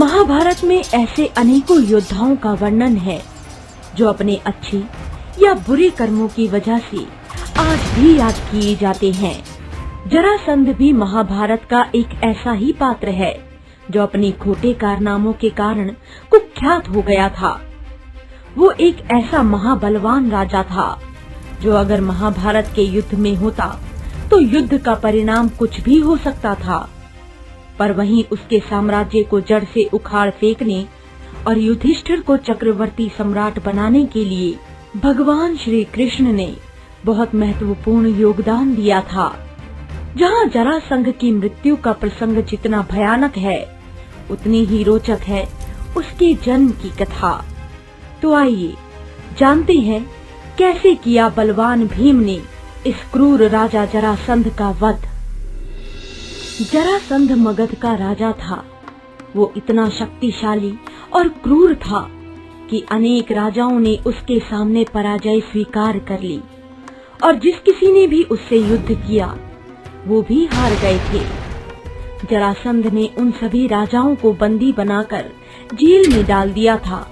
महाभारत में ऐसे अनेकों योद्धाओं का वर्णन है जो अपने अच्छे या बुरे कर्मों की वजह से आज भी याद किए जाते हैं। जरासंध भी महाभारत का एक ऐसा ही पात्र है जो अपने खोटे कारनामों के कारण कुख्यात हो गया था। वो एक ऐसा महाबलवान राजा था जो अगर महाभारत के युद्ध में होता तो युद्ध का परिणाम कुछ भी हो सकता था, पर वहीं उसके साम्राज्य को जड़ से उखाड़ फेंकने और युधिष्ठिर को चक्रवर्ती सम्राट बनाने के लिए भगवान श्री कृष्ण ने बहुत महत्वपूर्ण योगदान दिया था। जहाँ जरासंध की मृत्यु का प्रसंग जितना भयानक है उतनी ही रोचक है उसके जन्म की कथा। तो आइए जानते हैं कैसे किया बलवान भीम ने इस क्रूर राजा जरासंध का वध। जरासंध मगध का राजा था। वो इतना शक्तिशाली और क्रूर था कि अनेक राजाओं ने उसके सामने पराजय स्वीकार कर ली और जिस किसी ने भी उससे युद्ध किया वो भी हार गए थे। जरासंध ने उन सभी राजाओं को बंदी बनाकर जेल में डाल दिया था।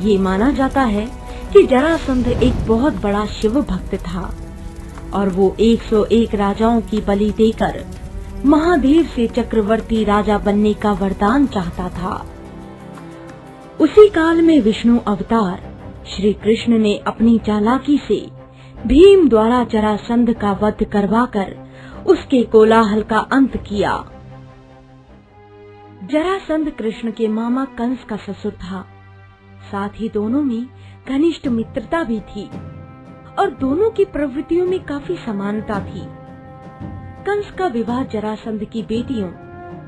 ये माना जाता है कि जरासंध एक बहुत बड़ा शिव भक्त था और वो 101 राजाओं की बलि देकर महादेव से चक्रवर्ती राजा बनने का वरदान चाहता था। उसी काल में विष्णु अवतार श्री कृष्ण ने अपनी चालाकी से भीम द्वारा जरासंध का वध करवाकर उसके कोलाहल का अंत किया। जरासंध कृष्ण के मामा कंस का ससुर था। साथ ही दोनों में घनिष्ठ मित्रता भी थी और दोनों की प्रवृत्तियों में काफी समानता थी। कंस का विवाह जरासंध की बेटियों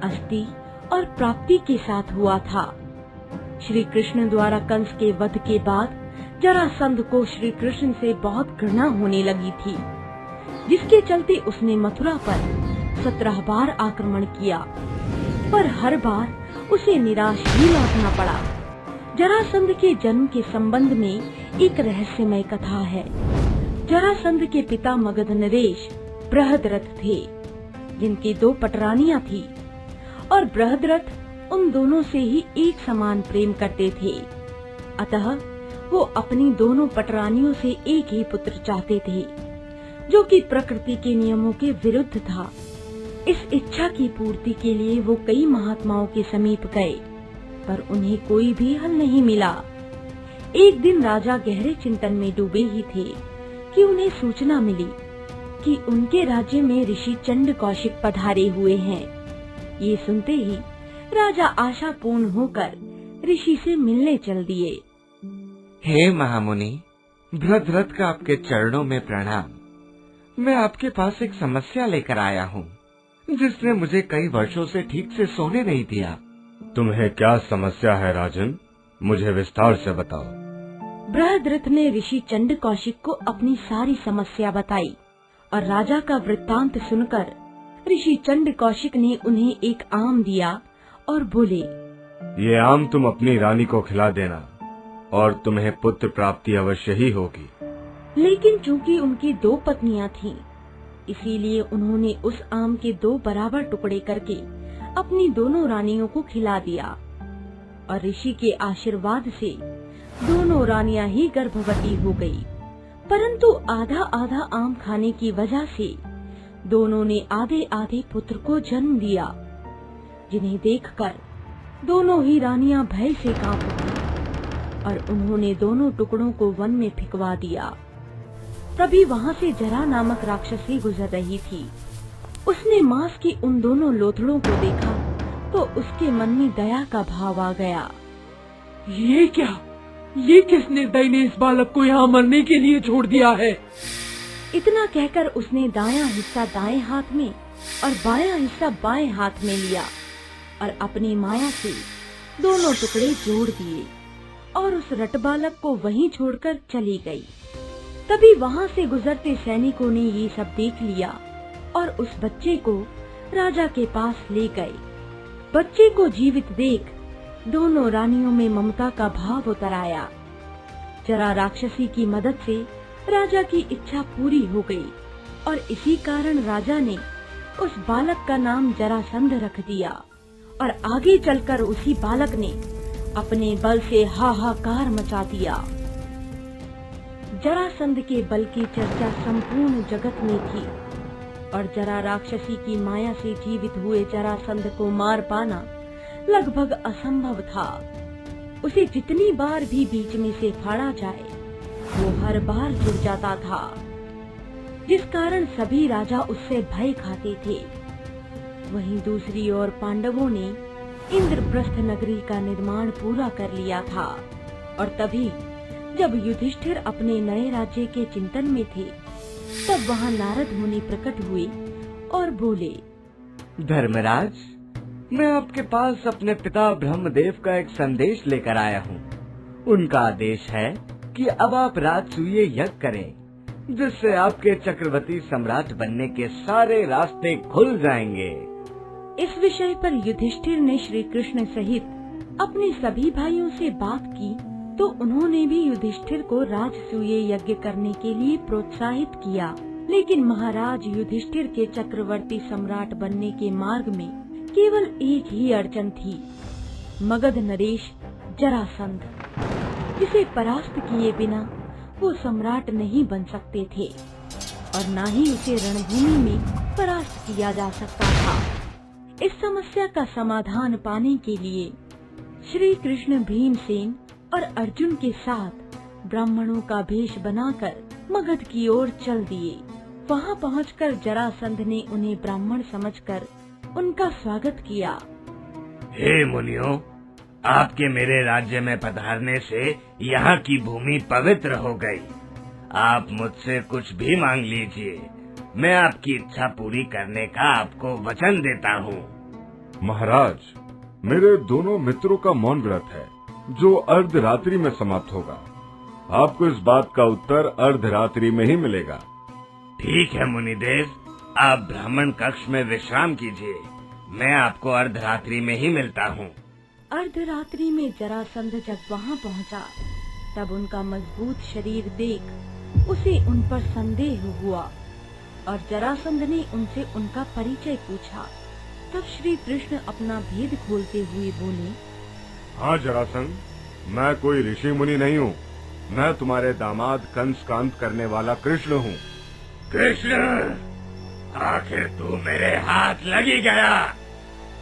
अस्ति और प्राप्ति के साथ हुआ था। श्री कृष्ण द्वारा कंस के वध के बाद जरासंध को श्री कृष्ण से बहुत घृणा होने लगी थी, जिसके चलते उसने मथुरा पर 17 बार आक्रमण किया, पर हर बार उसे निराश ही लौटना पड़ा। जरासंध के जन्म के संबंध में एक रहस्यमय कथा है। जरासंध के पिता मगध नरेश बृहद्रथ थे, जिनकी 2 पटरानियां थी और बृहद्रथ उन दोनों से ही एक समान प्रेम करते थे। अतः वो अपनी दोनों पटरानियों से एक ही पुत्र चाहते थे, जो कि प्रकृति के नियमों के विरुद्ध था। इस इच्छा की पूर्ति के लिए वो कई महात्माओं के समीप गए, पर उन्हें कोई भी हल नहीं मिला। एक दिन राजा गहरे चिंतन में डूबे ही थे कि उन्हें सूचना मिली कि उनके राज्य में ऋषि चंड कौशिक पधारे हुए हैं। ये सुनते ही राजा आशापूर्ण होकर ऋषि से मिलने चल दिए। हे महामुनि, बृहद्रथ का आपके चरणों में प्रणाम। मैं आपके पास एक समस्या लेकर आया हूँ, जिसने मुझे कई वर्षों से ठीक से सोने नहीं दिया। तुम्हें क्या समस्या है राजन? मुझे विस्तार से बताओ। बृहद्रथ ने ऋषि चंड कौशिक को अपनी सारी समस्या बताई और राजा का वृत्तांत सुनकर ऋषि चंड कौशिक ने उन्हें एक आम दिया और बोले, ये आम तुम अपनी रानी को खिला देना और तुम्हें पुत्र प्राप्ति अवश्य ही होगी। लेकिन चूंकि उनकी 2 पत्नियां थीं, इसीलिए उन्होंने उस आम के 2 बराबर टुकड़े करके अपनी दोनों रानियों को खिला दिया और ऋषि के आशीर्वाद से दोनों रानियां ही गर्भवती हो गई। परंतु आधा आधा आम खाने की वजह से दोनों ने आधे आधे पुत्र को जन्म दिया, जिन्हें देखकर दोनों ही रानियां भय से कांप उठी और उन्होंने दोनों टुकड़ों को वन में फेंकवा दिया। तभी वहाँ से जरा नामक राक्षसी गुजर रही थी। उसने मांस की उन दोनों लोथड़ों को देखा तो उसके मन में दया का भाव आ गया। ये क्या? ये किस निर्दयी ने इस बालक को यहाँ मरने के लिए छोड़ दिया है? इतना कहकर उसने दायां हिस्सा दाएं हाथ में और बायां हिस्सा बाएं हाथ में लिया और अपनी माया से दोनों टुकड़े जोड़ दिए और उस रट बालक को वहीं छोड़कर चली गई। तभी वहाँ से गुजरते सैनिकों ने ये सब देख लिया और उस बच्चे को राजा के पास ले गए। बच्चे को जीवित देख दोनों रानियों में ममता का भाव उतर आया। जरा राक्षसी की मदद से राजा की इच्छा पूरी हो गई और इसी कारण राजा ने उस बालक का नाम जरासंध रख दिया और आगे चलकर उसी बालक ने अपने बल से हाहाकार मचा दिया। जरासंध के बल की चर्चा संपूर्ण जगत में थी और जरा राक्षसी की माया से जीवित हुए जरासंध को मार पाना लगभग असंभव था। उसे जितनी बार भी बीच में से फाड़ा जाए वो हर बार जुड़ जाता था, जिस कारण सभी राजा उससे भय खाते थे। वहीं दूसरी ओर पांडवों ने इंद्रप्रस्थ नगरी का निर्माण पूरा कर लिया था और तभी जब युधिष्ठिर अपने नए राज्य के चिंतन में थे तब वहाँ नारद मुनि प्रकट हुए और बोले, धर्मराज, मैं आपके पास अपने पिता ब्रह्मदेव का एक संदेश लेकर आया हूँ। उनका आदेश है कि अब आप राजसूय यज्ञ करें, जिससे आपके चक्रवर्ती सम्राट बनने के सारे रास्ते खुल जाएंगे। इस विषय पर युधिष्ठिर ने श्री कृष्ण सहित अपने सभी भाइयों से बात की तो उन्होंने भी युधिष्ठिर को राजसूय यज्ञ करने के लिए प्रोत्साहित किया। लेकिन महाराज युधिष्ठिर के चक्रवर्ती सम्राट बनने के मार्ग में केवल एक ही अड़चन थी, मगध नरेश जरासंध, जिसे परास्त किए बिना वो सम्राट नहीं बन सकते थे और न ही उसे रणभूमि में परास्त किया जा सकता था। इस समस्या का समाधान पाने के लिए श्री कृष्ण भीमसेन और अर्जुन के साथ ब्राह्मणों का भेष बनाकर मगध की ओर चल दिए। वहां पहुंचकर जरासंध ने उन्हें ब्राह्मण समझकर उनका स्वागत किया। हे मुनियों, आपके मेरे राज्य में पधारने से यहाँ की भूमि पवित्र हो गई। आप मुझसे कुछ भी मांग लीजिए, मैं आपकी इच्छा पूरी करने का आपको वचन देता हूँ। महाराज, मेरे दोनों मित्रों का मौन व्रत है जो अर्धरात्रि में समाप्त होगा। आपको इस बात का उत्तर अर्धरात्रि में ही मिलेगा। ठीक है मुनिदेव, आप ब्राह्मण कक्ष में विश्राम कीजिए, मैं आपको अर्धरात्रि में ही मिलता हूँ। अर्धरात्रि में जरासंध जब वहाँ पहुँचा तब उनका मजबूत शरीर देख उसे उन पर संदेह हुआ और जरासंध ने उनसे उनका परिचय पूछा। तब श्री कृष्ण अपना भेद खोलते हुए बोले, हाँ जरासंध, मैं कोई ऋषि मुनि नहीं हूँ, मैं तुम्हारे दामाद कंस का अंत करने वाला कृष्ण हूँ। कृष्ण, आखिर तू मेरे हाथ लगी गया।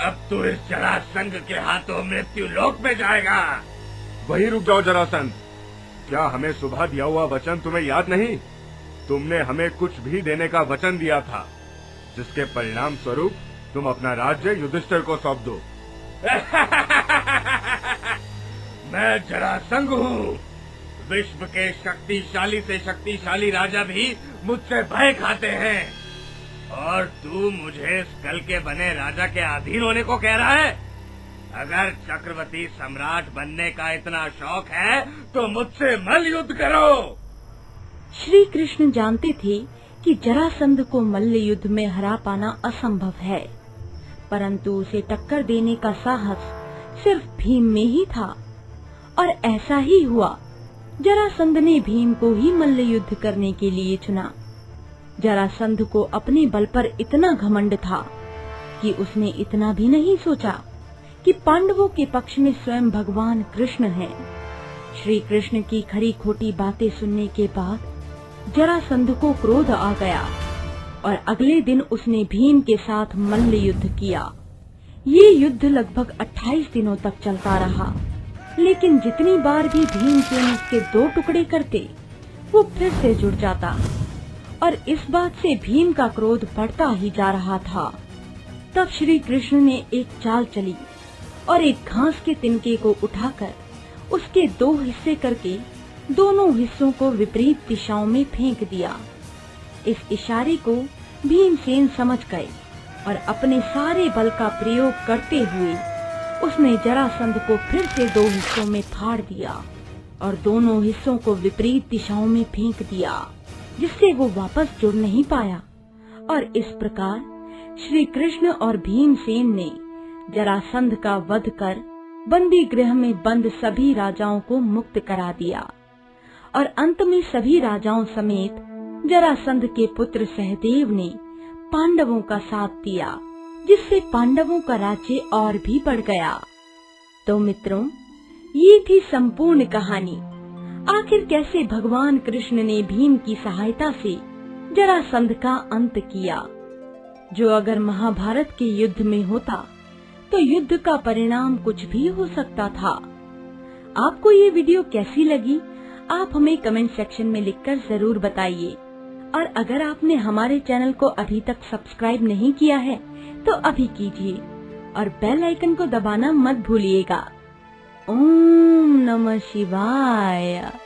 अब तू इस जरासंध के हाथों मृत्यु लोक में जाएगा। वही रुक जाओ जरासंध, क्या हमें सुबह दिया हुआ वचन तुम्हें याद नहीं? तुमने हमें कुछ भी देने का वचन दिया था, जिसके परिणाम स्वरूप तुम अपना राज्य युधिष्ठिर को सौंप दो। मैं जरासंध हूँ। विश्व के शक्तिशाली से शक्तिशाली राजा भी मुझसे भय खाते हैं और तू मुझे इस कल के बने राजा के अधीन होने को कह रहा है? अगर चक्रवर्ती सम्राट बनने का इतना शौक है तो मुझसे मल्ल युद्ध करो। श्री कृष्ण जानते थे कि जरासंध को मल्ल युद्ध में हरा पाना असंभव है, परंतु उसे टक्कर देने का साहस सिर्फ भीम में ही था और ऐसा ही हुआ। जरासंध ने भीम को ही मल्ल युद्ध करने के लिए चुना। जरासंध को अपने बल पर इतना घमंड था कि उसने इतना भी नहीं सोचा कि पांडवों के पक्ष में स्वयं भगवान कृष्ण हैं। श्री कृष्ण की खरी खोटी बातें सुनने के बाद जरासंध को क्रोध आ गया और अगले दिन उसने भीम के साथ मल्ल युद्ध किया। ये युद्ध लगभग 28 दिनों तक चलता रहा, लेकिन जितनी बार भी भीमसेन उसके 2 टुकड़े करते वो फिर से जुड़ जाता और इस बात से भीम का क्रोध बढ़ता ही जा रहा था। तब श्री कृष्ण ने एक चाल चली और एक घास के तिनके को उठाकर उसके 2 हिस्से करके दोनों हिस्सों को विपरीत दिशाओं में फेंक दिया। इस इशारे को भीमसेन समझ गए और अपने सारे बल का प्रयोग करते हुए उसने जरासंध को फिर से 2 हिस्सों में फाड़ दिया और दोनों हिस्सों को विपरीत दिशाओं में फेंक दिया, जिससे वो वापस जुड़ नहीं पाया। और इस प्रकार श्री कृष्ण और भीमसेन ने जरासंध का वध कर बंदी गृह में बंद सभी राजाओं को मुक्त करा दिया और अंत में सभी राजाओं समेत जरासंध के पुत्र सहदेव ने पांडवों का साथ दिया। जिससे पांडवों का राज्य और भी बढ़ गया। तो मित्रों, ये थी संपूर्ण कहानी। आखिर कैसे भगवान कृष्ण ने भीम की सहायता से जरासंध का अंत किया, जो अगर महाभारत के युद्ध में होता तो युद्ध का परिणाम कुछ भी हो सकता था। आपको ये वीडियो कैसी लगी, आप हमें कमेंट सेक्शन में लिखकर जरूर बताइए। और अगर आपने हमारे चैनल को अभी तक सब्सक्राइब नहीं किया है तो अभी कीजिए और बेल आइकन को दबाना मत भूलिएगा। ओम नमः शिवाय।